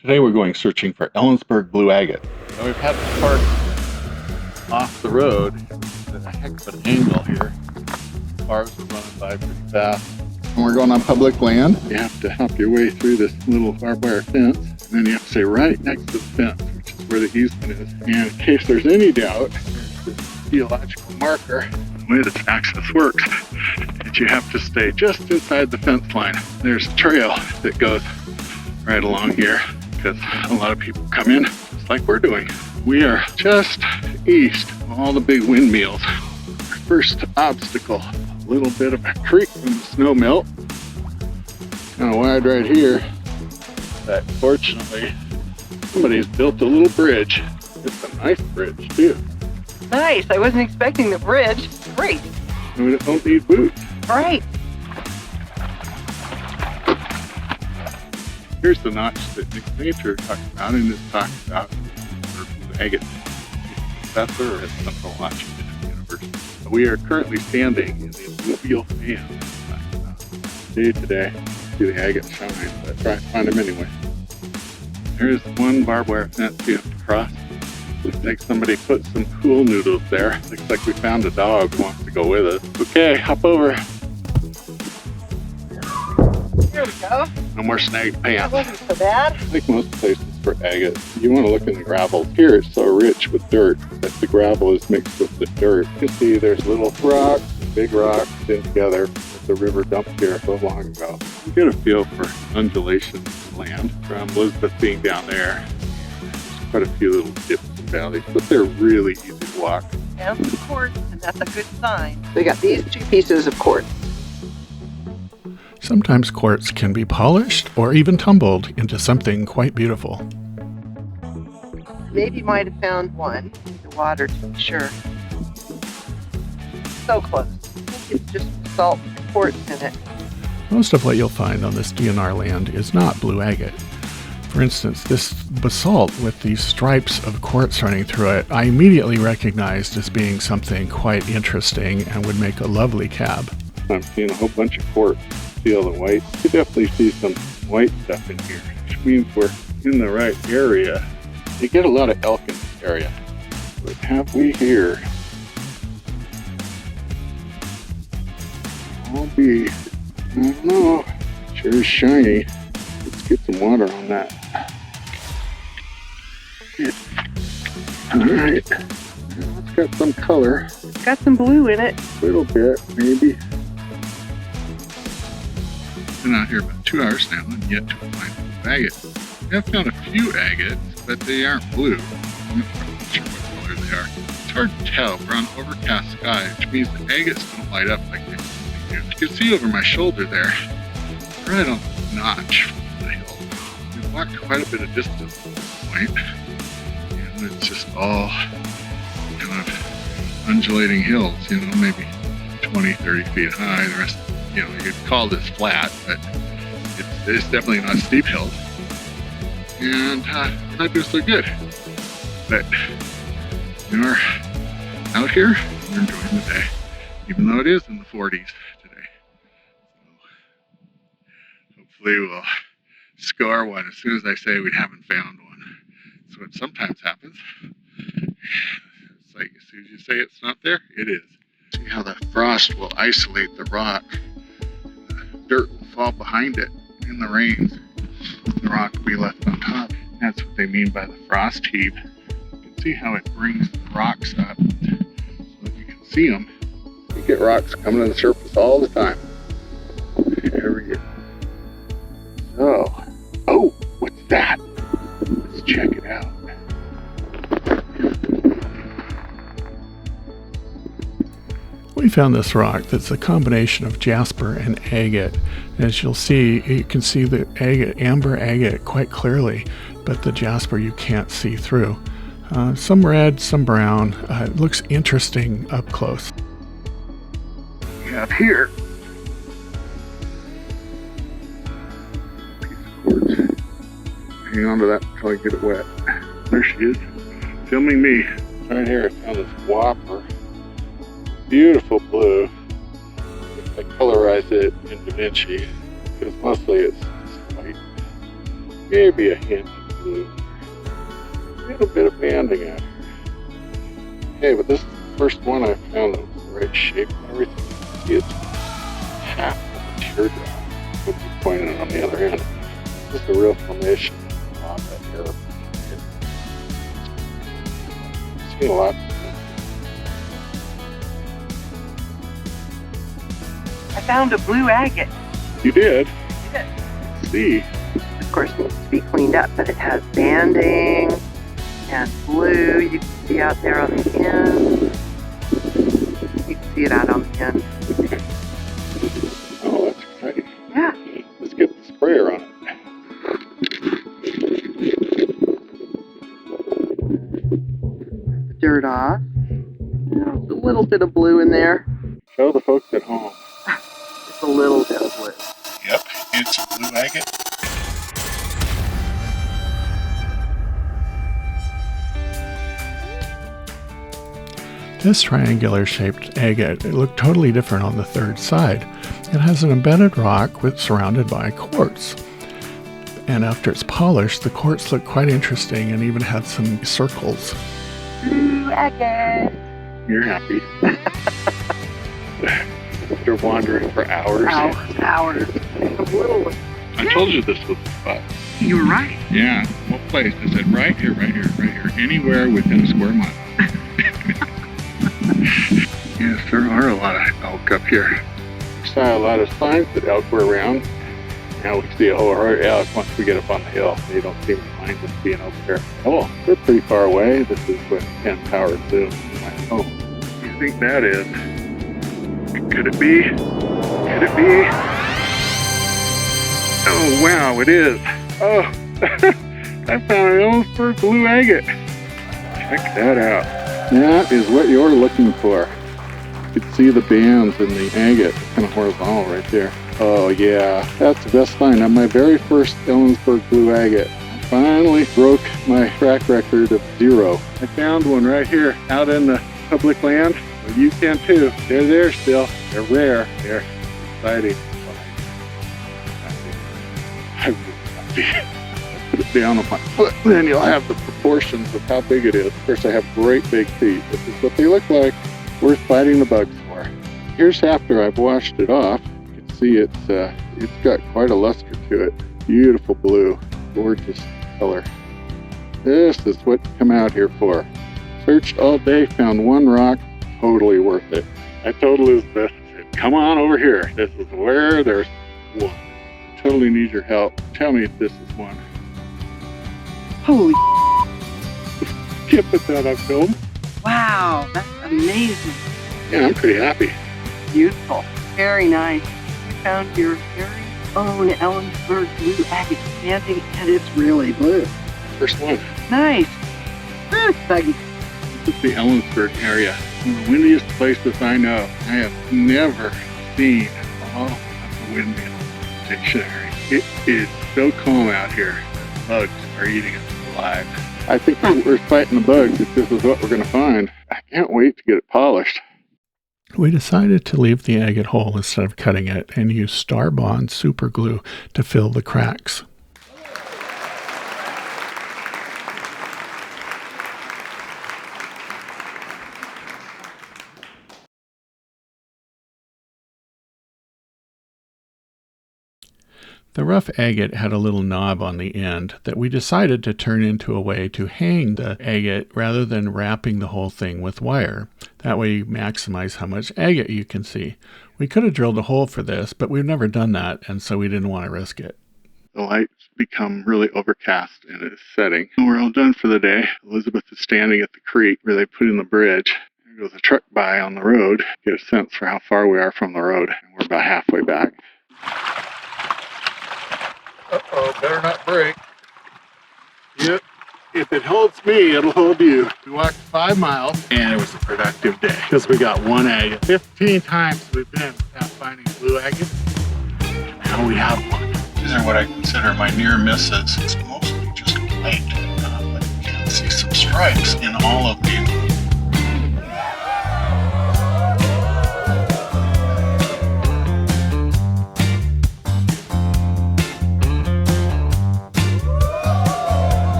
Today we're going searching for Ellensburg Blue Agate. Now we've had to park off the road at a heck of an angle here. Cars are running by pretty fast. When we're going on public land, you have to hop your way through this little barbed wire fence, and then you have to stay right next to the fence, which is where the easement is. And in case there's any doubt, there's this geological marker. The way this access works is you have to stay just inside the fence line. There's a trail that goes right along here, because a lot of people come in just like we're doing. We are just east of all the big windmills. Our first obstacle, a little bit of a creek from the snow melt. Kind of wide right here, but fortunately somebody's built a little bridge. It's a nice bridge too. Nice, I wasn't expecting the bridge. Great. And we don't need boots. Right. Here's the notch that Nick Nature talks about, and it's talked about the Agates professor at Central Washington University. We are currently standing in the alluvial fan. Day today, see the agates shine, but try to find them anyway. There's one barbed wire fence you have to cross. Looks like somebody put some pool noodles there. Looks like we found a dog who wants to go with us. Okay, hop over. Here we go. No more snagged That pants. wasn't so bad. Like most places for agate, you want to look in the gravel. Here it's so rich with dirt that the gravel is mixed with the dirt. You can see there's little rocks, big rocks in together that the river dumped here so long ago. You get a feel for undulation of the land from Elizabeth being down there. There's quite a few little dips and valleys, but they're really easy to walk. Found some quartz, and that's a good sign. We got these two pieces of quartz. Sometimes quartz can be polished or even tumbled into something quite beautiful. Maybe might have found one in the water to be sure. So close. I think it's just salt and quartz in it. Most of what you'll find on this DNR land is not blue agate. For instance, this basalt with these stripes of quartz running through it, I immediately recognized as being something quite interesting and would make a lovely cab. I'm seeing a whole bunch of quartz. See all the white? You definitely see some white stuff in here, which means we're in the right area. You get a lot of elk in this area. What have we here? I'll be, I don't know, sure is shiny. Let's get some water on that. Alright, it's got some color. It's got some blue in it. A little bit, maybe. Been out here about 2 hours now and yet to find blue agate. I've found a few agates, but they aren't blue. I'm not sure what color they are. It's hard to tell. We're on overcast sky, which means the agates don't light up like they do. You can see over my shoulder there, right on the notch from the hill. We've walked quite a bit of distance at this point, and it's just all kind of undulating hills, maybe 20, 30 feet high. The rest, you could call this flat, but it's definitely not steep hills. And we're not doing so good. But we're out here, we're enjoying the day, even though it is in the 40s today. So hopefully we'll score one as soon as I say we haven't found one. That's what sometimes happens. It's like as soon as you say it's not there, it is. See how the frost will isolate the rock. Dirt will fall behind it in the rains. The rock will be left on top. That's what they mean by the frost heave. You can see how it brings the rocks up so that you can see them. You get rocks coming to the surface all the time. Every year. So, oh, what's that? Let's check it out. We found this rock that's a combination of jasper and agate. As you'll see, you can see the amber agate quite clearly, but the jasper you can't see through. Some red, some brown. It looks interesting up close. We have here a piece of quartz. Hang on to that until I get it wet. There she is, filming me. Right here, I found this whopper. Beautiful blue. I colorized it in Da Vinci because mostly it's white. Maybe a hint of A little bit of banding at it. Okay, but this is the first one I found that was the right shape and everything. See, it's half of a teardrop. Would be pointing on the other end. This is a real formation on that here. I've seen a lot. I found a blue agate. You did? Yes. Let's see. Of course, it needs to be cleaned up, but it has banding and blue. You can see out there on the end. You can see it out on the end. Okay. Oh, that's exciting. Yeah. Let's get the sprayer on it. The dirt off. There's a little bit of blue in there. Show the folks at home. Just a little bit of blue. Yep, it's a blue agate. This triangular shaped agate, it looked totally different on the third side. It has an embedded rock surrounded by quartz. And after it's polished, the quartz looked quite interesting and even had some circles. Blue agate. You're happy. After wandering for hours. Hours. A little. I told you this was the spot. You were right. Yeah, what place? I said right here, right here, right here. Anywhere within a square mile. Yes, there are a lot of elk up here. We saw a lot of signs that elk were around. Now we see a whole herd of elk once we get up on the hill. They don't seem to mind us being over here. Oh, they're pretty far away. This is with 10 power zoom. Oh, what do you think that is? Could it be? Could it be? Oh, wow, it is. Oh, I found an Ellensburg Blue Agate. Check that out. That is what you're looking for. You can see the bands in the agate, kind of horizontal right there. Oh yeah, that's the best find. On my very first Ellensburg Blue Agate, I finally broke my track record of 0. I found one right here out in the public land. Well, you can too. They're there still. They're rare. They're exciting. I'm happy. Put it down on my foot, then you'll have the proportions of how big it is. Of course, I have great big feet. This is what they look like. Worth fighting the bugs for. Here's after I've washed it off. You can see it's got quite a luster to it. Beautiful blue, gorgeous color. This is what you come out here for. Searched all day, found one rock, totally worth it. I told Elizabeth, I said, come on over here. This is where there's one. Totally need your help. Tell me if this is one. Holy Can't put that on film. wow, that's amazing. Yeah, I'm pretty happy. Beautiful. Very nice. You found your very own Ellensburg Blue Agate standing, and it's really blue. First one. Nice. Buggy. This is the Ellensburg area. One of the windiest places I know. I have never seen all of the windmill dictionary. It is so calm out here. Bugs are eating us alive. I think we're fighting the bugs if this is what we're going to find. I can't wait to get it polished. We decided to leave the agate whole instead of cutting it and use Star Bond super glue to fill the cracks. The rough agate had a little knob on the end that we decided to turn into a way to hang the agate rather than wrapping the whole thing with wire. That way you maximize how much agate you can see. We could have drilled a hole for this, but we've never done that, and so we didn't want to risk it. The light's become really overcast and it's setting. We're all done for the day. Elizabeth is standing at the creek where they put in the bridge. There goes a truck by on the road. Get a sense for how far we are from the road. And we're about halfway back. Uh-oh, better not break. Yep. If it holds me, it'll hold you. We walked 5 miles, and it was a productive day because we got one agate. 15 times we've been without finding a blue agate. Now we have one. These are what I consider my near misses. It's mostly just white, but you can see some stripes in all of these